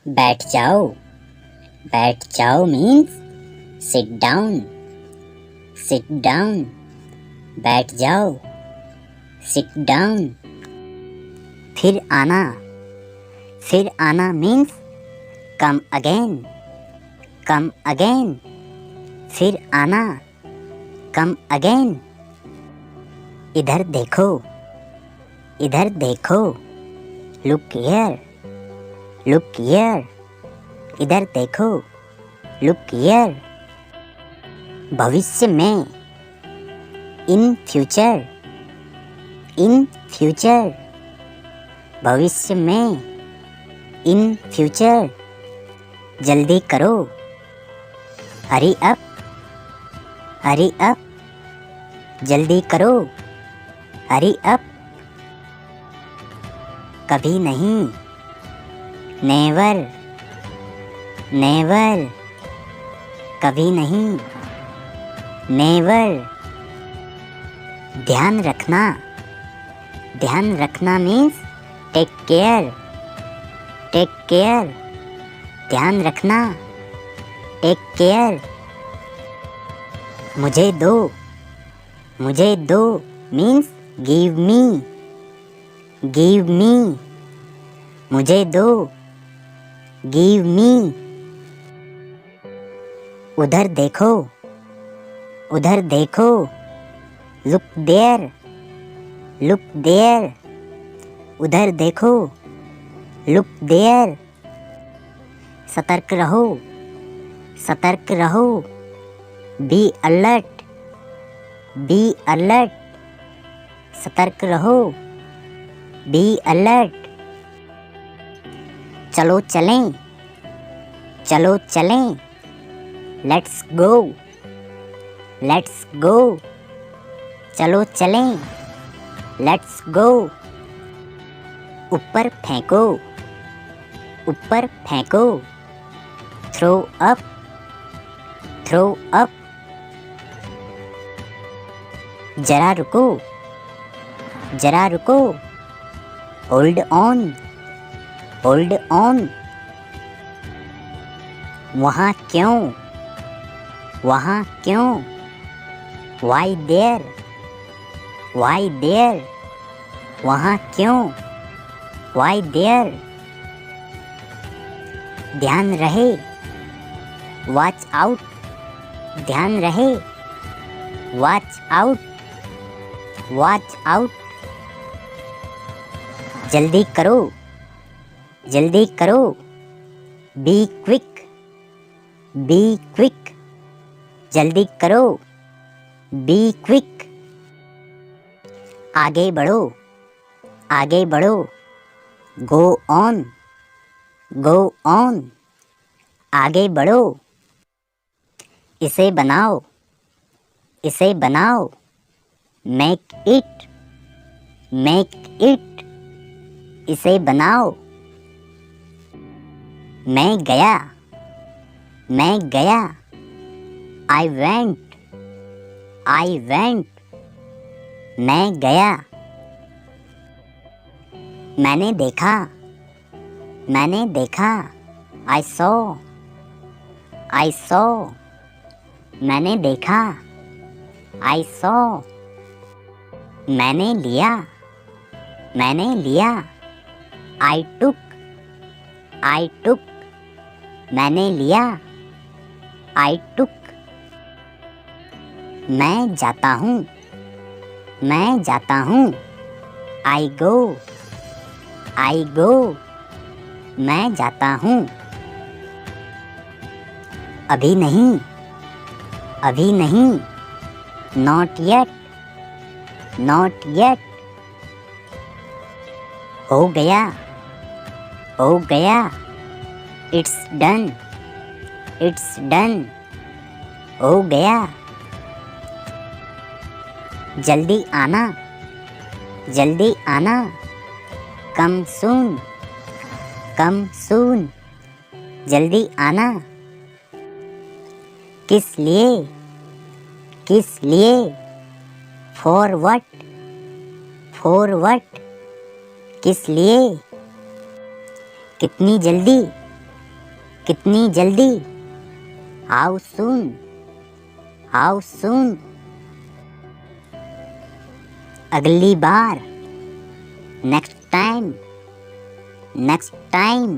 बैठ जाओ। बैठ जाओ means sit down. Sit down. बैठ जाओ। Sit down. फिर आना। फिर आना means come again. Come again. फिर आना। Come again. इधर देखो। इधर देखो। Look here. Look here. इधर देखो। Look here. भविष्य में। In future. In future. भविष्य में। In future. जल्दी करो। Hurry up. Hurry up. जल्दी करो। Hurry up. कभी नहीं। नेवर। नेवर। कभी नहीं। नेवर। ध्यान रखना। ध्यान रखना means take care. Take care. ध्यान रखना। Take care. मुझे दो। मुझे दो means give me. Give me. मुझे दो। Give me. उधर देखो। उधर देखो। Look there. Look there. उधर देखो। Look there. सतर्क रहो। सतर्क रहो। Be alert. Be alert. सतर्क रहो। Be alert. चलो चलें। चलो चलें। Let's go. Let's go. चलो चलें। Let's go. ऊपर फेंको। ऊपर फेंको। Throw up. Throw up. जरा रुको। जरा रुको। Hold on. Hold on. वहाँ क्यों। वहाँ क्यों। Why there. Why there. वहाँ क्यों। Why there. ध्यान रहे। Watch out. ध्यान रहे। Watch out. वॉच आउट। जल्दी करो। जल्दी करो। Be quick. Be quick. जल्दी करो। Be quick. आगे बढ़ो। आगे बढ़ो। Go on. Go on. आगे बढ़ो। इसे बनाओ। इसे बनाओ। Make it. Make it. इसे बनाओ। मैं गया। मैं गया। I went. I went. मैं गया। मैंने देखा। मैंने देखा। I saw. I saw. मैंने देखा। I saw. मैंने लिया। मैंने लिया। आई टुक। आई टुक। मैंने लिया। आई टुक। मैं जाता हूँ। मैं जाता हूँ। आई गो। आई गो। मैं जाता हूँ। अभी नहीं। अभी नहीं। Not yet. Not yet. हो गया। हो गया। It's done. It's done. हो गया। जल्दी आना। जल्दी आना। कम सून। कम सून। जल्दी आना। किस लिए। किस लिए। For what. For what. किस लिए। कितनी जल्दी। कितनी जल्दी, हाउ सून, हाउ सून। अगली बार, नेक्स्ट टाइम, नेक्स्ट टाइम।